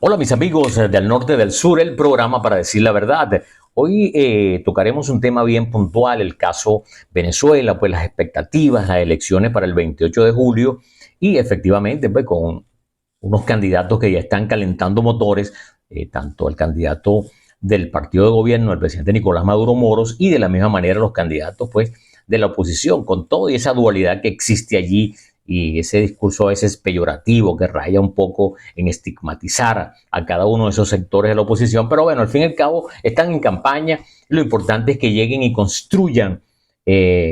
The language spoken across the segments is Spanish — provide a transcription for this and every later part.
Hola mis amigos del norte del sur, el programa para decir la verdad. Hoy tocaremos un tema bien puntual, el caso Venezuela, pues las expectativas, las elecciones para el 28 de julio y efectivamente pues con unos candidatos que ya están calentando motores, tanto el candidato del partido de gobierno, el presidente Nicolás Maduro Moros, y de la misma manera los candidatos pues de la oposición, con toda esa dualidad que existe allí y ese discurso a veces peyorativo que raya un poco en estigmatizar a cada uno de esos sectores de la oposición, pero bueno, al fin y al cabo están en campaña, lo importante es que lleguen y construyan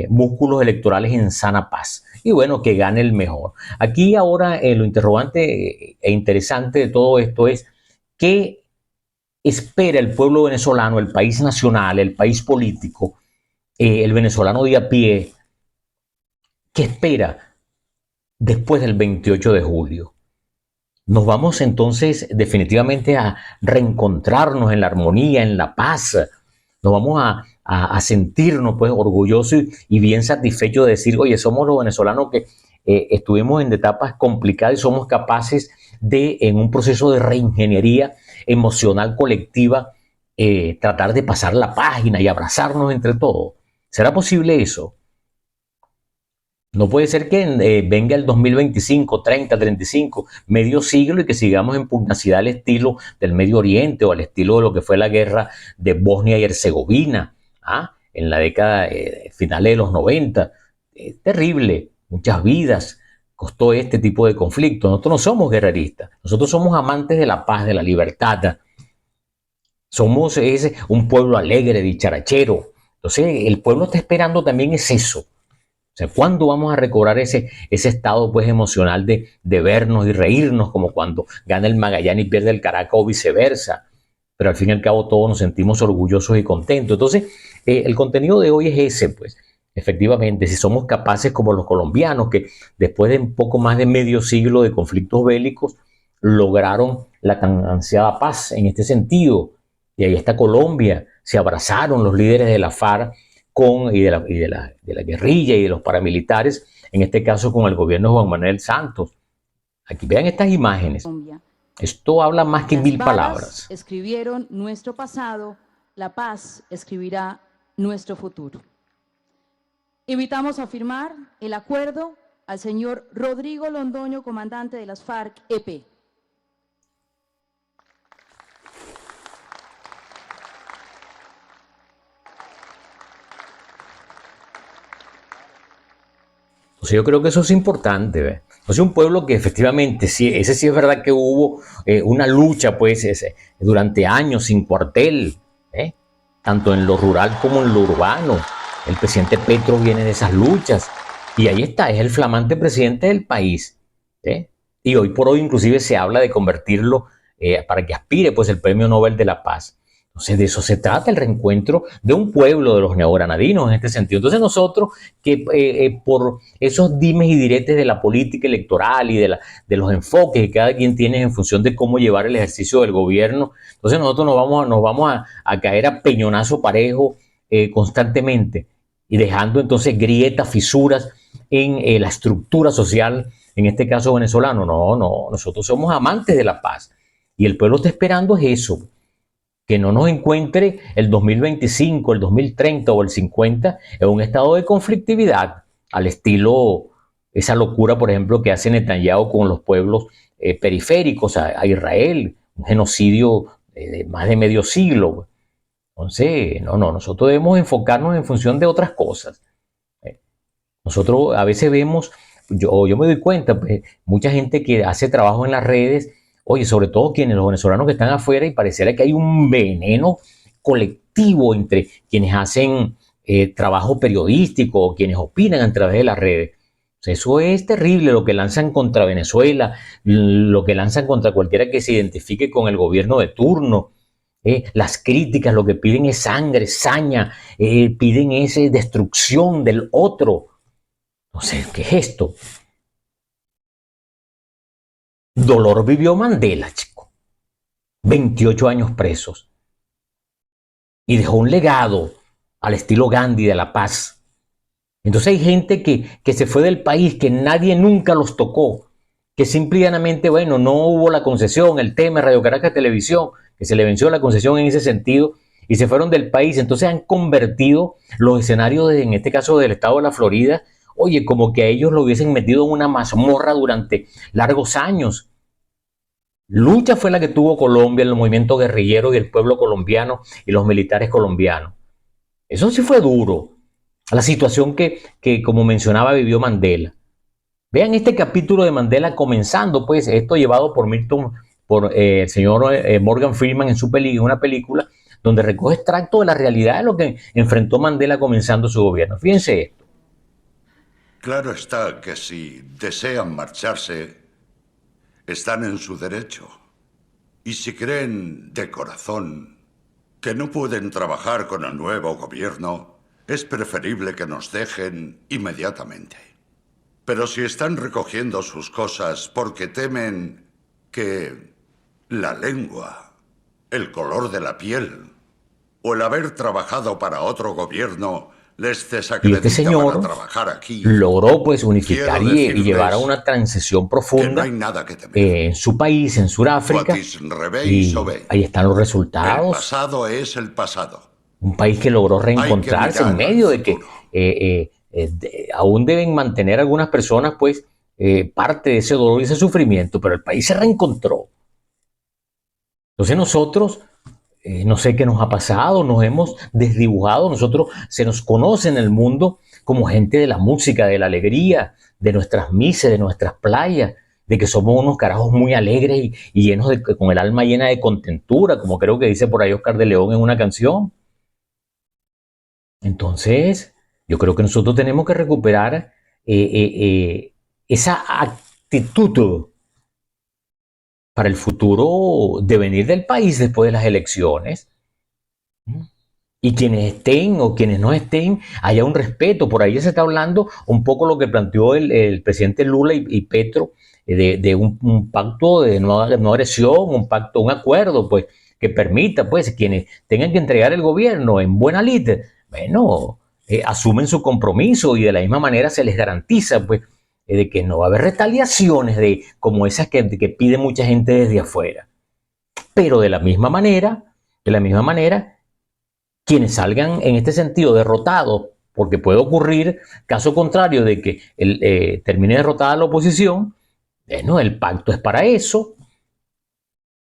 músculos electorales en sana paz y bueno, que gane el mejor. Aquí ahora lo interrogante e interesante de todo esto es qué espera el pueblo venezolano, el país nacional, el país político, el venezolano de a pie, qué espera después del 28 de julio. Nos vamos entonces definitivamente a reencontrarnos en la armonía, en la paz. Nos vamos a sentirnos pues orgullosos y bien satisfechos de decir, oye, somos los venezolanos que estuvimos en etapas complicadas y somos capaces de, en un proceso de reingeniería emocional colectiva, tratar de pasar la página y abrazarnos entre todos. ¿Será posible eso? No puede ser que venga el 2025, 30, 35, medio siglo y que sigamos en pugnacidad al estilo del Medio Oriente o al estilo de lo que fue la guerra de Bosnia y Herzegovina, en la década finales de los 90. Terrible, muchas vidas costó este tipo de conflicto. Nosotros no somos guerreristas, nosotros somos amantes de la paz, de la libertad. Somos un pueblo alegre, dicharachero. Entonces, el pueblo está esperando también es eso. O sea, ¿cuándo vamos a recobrar ese estado pues, emocional de vernos y reírnos como cuando gana el Magallanes y pierde el Caracas o viceversa? Pero al fin y al cabo todos nos sentimos orgullosos y contentos. Entonces, el contenido de hoy es ese, pues. Efectivamente, si somos capaces como los colombianos, que después de un poco más de medio siglo de conflictos bélicos, lograron la tan ansiada paz en este sentido. Y ahí está Colombia, se abrazaron los líderes de la FARC de la guerrilla y de los paramilitares, en este caso con el gobierno de Juan Manuel Santos. Aquí vean estas imágenes. Colombia. Esto habla más que Las mil balas palabras. escribieron nuestro pasado, la paz escribirá nuestro futuro. Invitamos a firmar el acuerdo al señor Rodrigo Londoño, comandante de las FARC-EP. Entonces yo creo que eso es importante. ¿Ve? Entonces un pueblo que efectivamente, sí, ese sí es verdad que hubo una lucha pues durante años sin cuartel, ¿eh? Tanto en lo rural como en lo urbano. El presidente Petro viene de esas luchas y ahí está, es el flamante presidente del país. ¿Eh? Y hoy por hoy inclusive se habla de convertirlo para que aspire pues el Premio Nobel de la Paz. Entonces de eso se trata el reencuentro de un pueblo de los neogranadinos en este sentido. Entonces nosotros que por esos dimes y diretes de la política electoral y de los enfoques que cada quien tiene en función de cómo llevar el ejercicio del gobierno, entonces nosotros nos vamos a caer a peñonazo parejo constantemente y dejando entonces grietas, fisuras en la estructura social, en este caso venezolano. No, no, nosotros somos amantes de la paz y el pueblo está esperando es eso, que no nos encuentre el 2025, el 2030 o el 50 en un estado de conflictividad, al estilo esa locura, por ejemplo, que hace Netanyahu con los pueblos periféricos a Israel, un genocidio de más de medio siglo. Entonces, no, no, nosotros debemos enfocarnos en función de otras cosas. Nosotros a veces vemos, yo me doy cuenta, pues, mucha gente que hace trabajo en las redes, oye, sobre todo quienes, los venezolanos que están afuera, y pareciera que hay un veneno colectivo entre quienes hacen trabajo periodístico o quienes opinan a través de las redes. O sea, eso es terrible lo que lanzan contra Venezuela, lo que lanzan contra cualquiera que se identifique con el gobierno de turno. Las críticas lo que piden es sangre, saña, piden esa destrucción del otro. No sé, ¿qué es esto? Dolor vivió Mandela, chico. 28 años presos. Y dejó un legado al estilo Gandhi de la paz. Entonces hay gente que se fue del país, que nadie nunca los tocó, que simple y llanamente, bueno, no hubo la concesión, el tema de Radio Caracas Televisión, que se le venció la concesión en ese sentido, y se fueron del país. Entonces han convertido los escenarios, en este caso del estado de la Florida, oye, como que a ellos lo hubiesen metido en una mazmorra durante largos años. Lucha fue la que tuvo Colombia, el movimiento guerrillero y el pueblo colombiano y los militares colombianos. Eso sí fue duro. La situación que como mencionaba, vivió Mandela. Vean este capítulo de Mandela comenzando, pues, esto llevado por el señor Morgan Freeman en una película, donde recoge extracto de la realidad de lo que enfrentó Mandela comenzando su gobierno. Fíjense esto. Claro está que si desean marcharse, están en su derecho. Y si creen de corazón que no pueden trabajar con el nuevo gobierno, es preferible que nos dejen inmediatamente. Pero si están recogiendo sus cosas porque temen que la lengua, el color de la piel o el haber trabajado para otro gobierno les Y desacredita este para señor trabajar aquí, logró, pues, unificar quiero y llevar a decirles una transición que no profunda hay nada que temer. en su país, en Sudáfrica, What is revés y obey. ahí están los El resultados. pasado es el pasado. Un país que logró Hay que reencontrarse en mirar al medio de que futuro. aún deben mantener algunas personas, pues, parte de ese dolor y ese sufrimiento, pero el país se reencontró. Entonces nosotros, no sé qué nos ha pasado, nos hemos desdibujado, nosotros se nos conoce en el mundo como gente de la música, de la alegría, de nuestras misas, de nuestras playas, de que somos unos carajos muy alegres y llenos con el alma llena de contentura, como creo que dice por ahí Oscar de León en una canción. Entonces, yo creo que nosotros tenemos que recuperar esa actitud para el futuro devenir del país después de las elecciones. Y quienes estén o quienes no estén, haya un respeto. Por ahí ya se está hablando un poco lo que planteó el presidente Lula y Petro, de un pacto de no agresión, un pacto, un acuerdo, pues, que permita, pues, quienes tengan que entregar el gobierno en buena lid, bueno, asumen su compromiso y de la misma manera se les garantiza, pues, de que no va a haber retaliaciones como esas que pide mucha gente desde afuera. Pero de la misma manera, quienes salgan en este sentido derrotados, porque puede ocurrir, caso contrario de que termine derrotada la oposición, bueno, el pacto es para eso,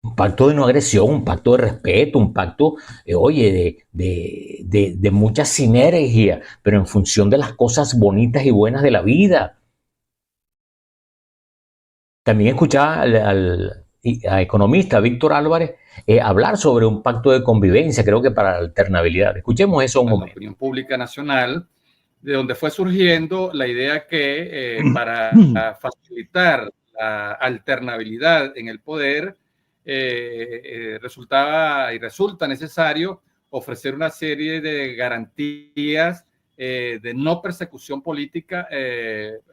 un pacto de no agresión, un pacto de respeto, un pacto, oye, de mucha sinergia, pero en función de las cosas bonitas y buenas de la vida. También escuchaba al economista Víctor Álvarez hablar sobre un pacto de convivencia, creo que para la alternabilidad. Escuchemos eso un momento. La opinión pública nacional, de donde fue surgiendo la idea que para facilitar la alternabilidad en el poder, resultaba y resulta necesario ofrecer una serie de garantías de no persecución política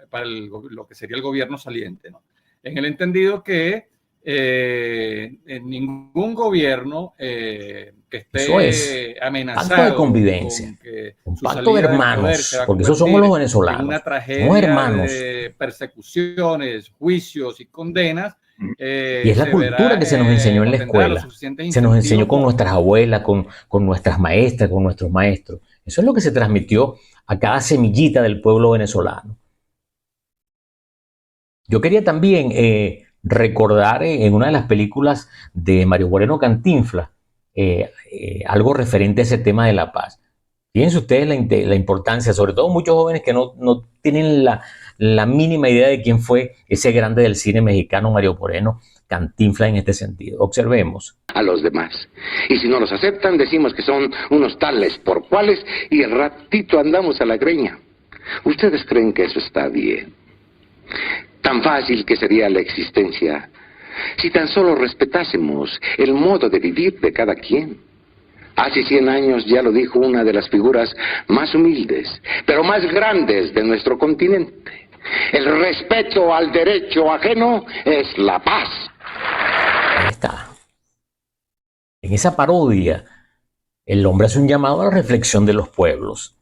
para lo que sería el gobierno saliente, ¿no? En el entendido que en ningún gobierno que esté amenazado, pacto de convivencia, con un pacto de hermanos, porque esos somos los venezolanos, en una tragedia somos hermanos, de persecuciones, juicios y condenas. Y es la cultura que se nos enseñó en la escuela, se nos enseñó con nuestras abuelas, con nuestras maestras, con nuestros maestros. Eso es lo que se transmitió a cada semillita del pueblo venezolano. Yo quería también recordar en una de las películas de Mario Moreno Cantinflas algo referente a ese tema de la paz. Fíjense ustedes la importancia, sobre todo muchos jóvenes que no tienen la mínima idea de quién fue ese grande del cine mexicano, Mario Moreno Cantinflas, en este sentido. Observemos. A los demás. Y si no los aceptan, decimos que son unos tales por cuales y el ratito andamos a la greña. ¿Ustedes creen que eso está bien? Tan fácil que sería la existencia si tan solo respetásemos el modo de vivir de cada quien. Hace 100 años ya lo dijo una de las figuras más humildes, pero más grandes de nuestro continente. El respeto al derecho ajeno es la paz. Ahí está. En esa parodia, el hombre hace un llamado a la reflexión de los pueblos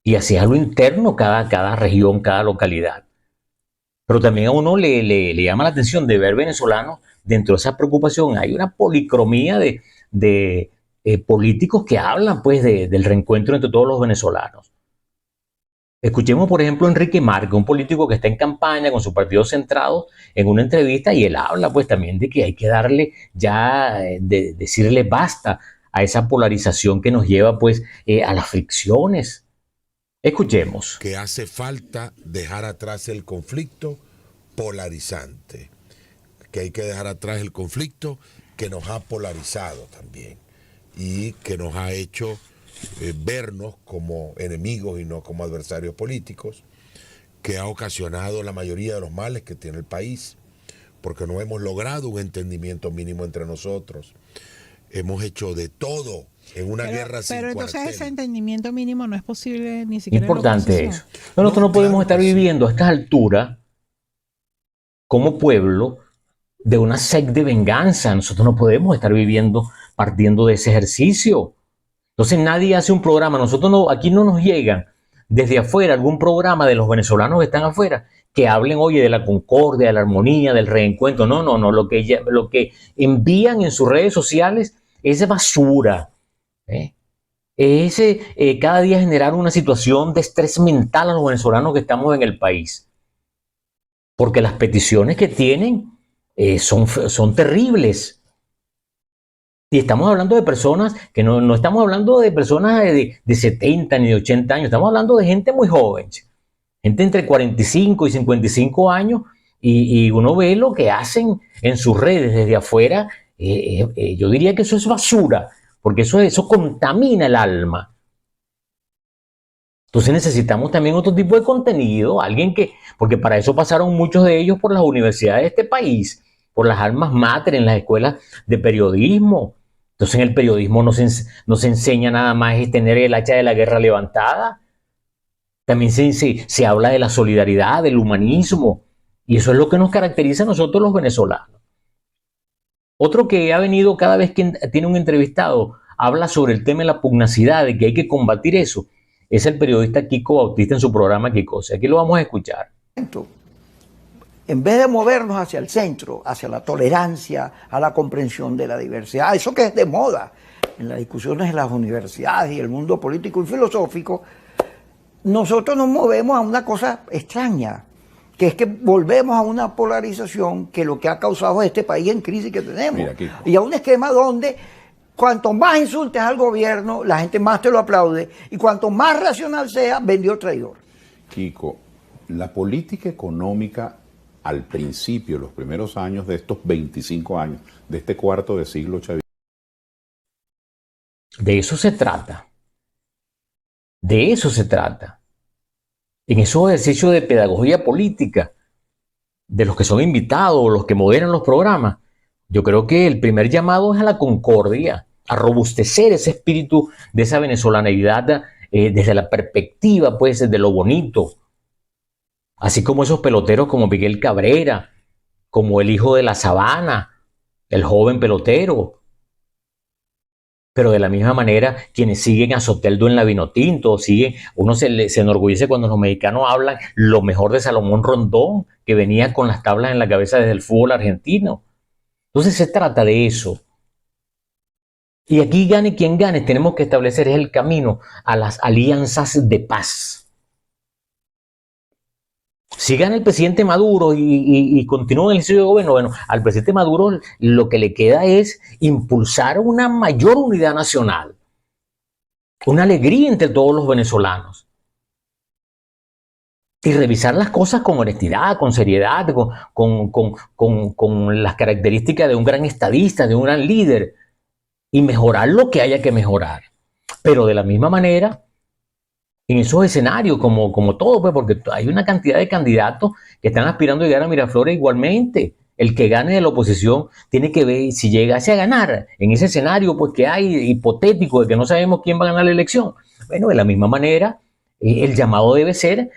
y hacia lo interno cada región, cada localidad. Pero también a uno le llama la atención de ver venezolanos dentro de esa preocupación. Hay una policromía de políticos que hablan pues del reencuentro entre todos los venezolanos. Escuchemos, por ejemplo, a Enrique Márquez, un político que está en campaña con su partido centrado, en una entrevista, y él habla pues también de que hay que darle ya, decirle basta a esa polarización que nos lleva pues a las fricciones. Escuchemos. Que hace falta dejar atrás el conflicto polarizante, que hay que dejar atrás el conflicto que nos ha polarizado también y que nos ha hecho vernos como enemigos y no como adversarios políticos, que ha ocasionado la mayoría de los males que tiene el país, porque no hemos logrado un entendimiento mínimo entre nosotros. Hemos hecho de todo en una guerra sin Pero entonces cuartel. ese entendimiento mínimo no es posible ni siquiera Importante en la eso. oposición. Nosotros no podemos claro estar que sí. viviendo a estas alturas como pueblo de una sed de venganza. Nosotros no podemos estar viviendo partiendo de ese ejercicio. Entonces nadie hace un programa. Nosotros no, aquí no nos llegan desde afuera algún programa de los venezolanos que están afuera que hablen, oye, de la concordia, de la armonía, del reencuentro. No. Lo que envían en sus redes sociales es basura. Cada día generar una situación de estrés mental a los venezolanos que estamos en el país. Porque las peticiones que tienen son terribles. Y estamos hablando de personas que no estamos hablando de personas de 70 ni de 80 años, estamos hablando de gente muy joven, gente entre 45 y 55 años, y uno ve lo que hacen en sus redes desde afuera. Yo diría que eso es basura, porque eso contamina el alma. Entonces necesitamos también otro tipo de contenido, porque para eso pasaron muchos de ellos por las universidades de este país, por las almas mater en las escuelas de periodismo. Entonces en el periodismo no se enseña nada más es tener el hacha de la guerra levantada. También se habla de la solidaridad, del humanismo, y eso es lo que nos caracteriza a nosotros los venezolanos. Otro que ha venido cada vez que tiene un entrevistado, habla sobre el tema de la pugnacidad, de que hay que combatir eso, es el periodista Kiko Bautista en su programa Kikose. Aquí lo vamos a escuchar. En vez de movernos hacia el centro, hacia la tolerancia, a la comprensión de la diversidad, eso que es de moda en las discusiones en las universidades y el mundo político y filosófico, nosotros nos movemos a una cosa extraña, que es que volvemos a una polarización que lo que ha causado este país en crisis que tenemos. Y a un esquema donde cuanto más insultes al gobierno, la gente más te lo aplaude, y cuanto más racional sea, vendió traidor. Kiko, la política económica al principio, los primeros años de estos 25 años, de este cuarto de siglo chavista. De eso se trata. De eso se trata. En esos ejercicios de pedagogía política, de los que son invitados o los que moderan los programas, yo creo que el primer llamado es a la concordia, a robustecer ese espíritu de esa venezolaneidad desde la perspectiva, pues, de lo bonito. Así como esos peloteros como Miguel Cabrera, como el hijo de la Sabana, el joven pelotero. Pero de la misma manera, quienes siguen a Soteldo en la Vinotinto, uno se enorgullece cuando los mexicanos hablan lo mejor de Salomón Rondón, que venía con las tablas en la cabeza desde el fútbol argentino. Entonces se trata de eso. Y aquí gane quien gane, tenemos que establecer el camino a las alianzas de paz. Si gana el presidente Maduro y continúa en el ejercicio de gobierno, bueno, al presidente Maduro lo que le queda es impulsar una mayor unidad nacional, una alegría entre todos los venezolanos. Y revisar las cosas con honestidad, con seriedad, con las características de un gran estadista, de un gran líder, y mejorar lo que haya que mejorar. Pero de la misma manera, en esos escenarios, como todo, pues, porque hay una cantidad de candidatos que están aspirando a llegar a Miraflores igualmente. El que gane de la oposición tiene que ver, si llegase a ganar en ese escenario, pues que hay hipotético de que no sabemos quién va a ganar la elección. Bueno, de la misma manera, el llamado debe ser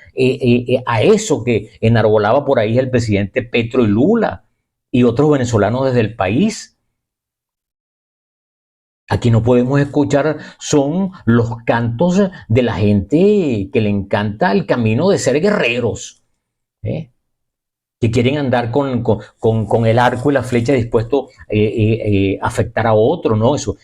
a eso que enarbolaba por ahí el presidente Petro y Lula y otros venezolanos desde el país. Aquí no podemos escuchar, son los cantos de la gente que le encanta el camino de ser guerreros. que quieren andar con el arco y la flecha dispuesto a afectar a otro, ¿no? Eso,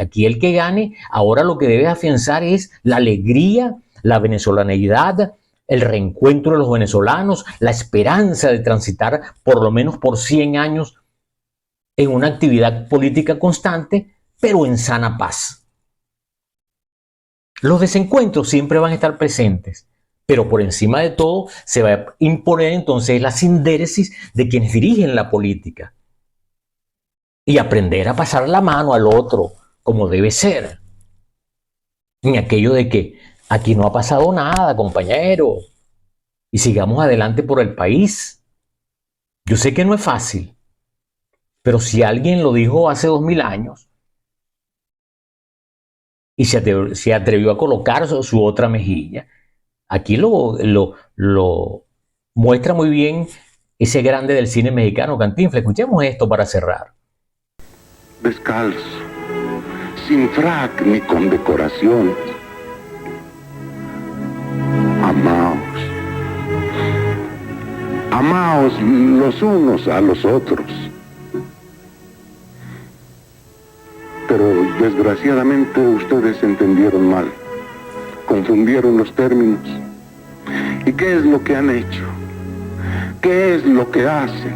aquí el que gane, ahora lo que debe afianzar es la alegría, la venezolaneidad, el reencuentro de los venezolanos, la esperanza de transitar por lo menos por 100 años en una actividad política constante, pero en sana paz. Los desencuentros siempre van a estar presentes, pero por encima de todo se va a imponer entonces la sindéresis de quienes dirigen la política y aprender a pasar la mano al otro como debe ser. En aquello de que aquí no ha pasado nada, compañero, y sigamos adelante por el país. Yo sé que no es fácil, pero si alguien lo dijo hace 2000 años y se atrevió a colocar su otra mejilla, aquí lo muestra muy bien ese grande del cine mexicano, Cantinflas. Escuchemos esto para cerrar. Descalzo, sin frac ni condecoraciones. Amaos. Amaos los unos a los otros. Pero desgraciadamente ustedes entendieron mal. Confundieron los términos. ¿Y qué es lo que han hecho? ¿Qué es lo que hacen?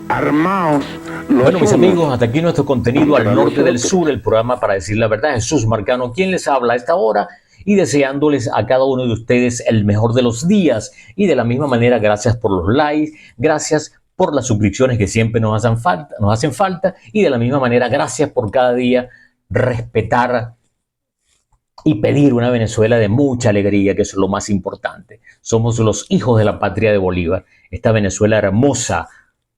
Armaos los Bueno, mis unos amigos, hasta aquí nuestro contenido al contra norte del nosotros. sur, el programa Para Decir la Verdad. Jesús Marcano, quien les habla a esta hora y deseándoles a cada uno de ustedes el mejor de los días. Y de la misma manera, gracias por los likes, gracias por las suscripciones que siempre nos hacen falta. Y de la misma manera, gracias por cada día respetar y pedir una Venezuela de mucha alegría, que es lo más importante. Somos los hijos de la patria de Bolívar, esta Venezuela hermosa,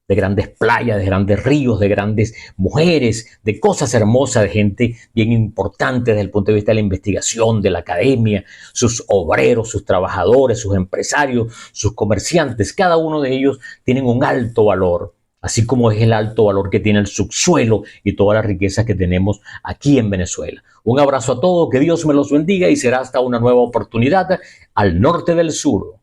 de grandes playas, de grandes ríos, de grandes mujeres, de cosas hermosas, de gente bien importante desde el punto de vista de la investigación, de la academia, sus obreros, sus trabajadores, sus empresarios, sus comerciantes. Cada uno de ellos tienen un alto valor, así como es el alto valor que tiene el subsuelo y todas las riquezas que tenemos aquí en Venezuela. Un abrazo a todos, que Dios me los bendiga y será hasta una nueva oportunidad al norte del sur.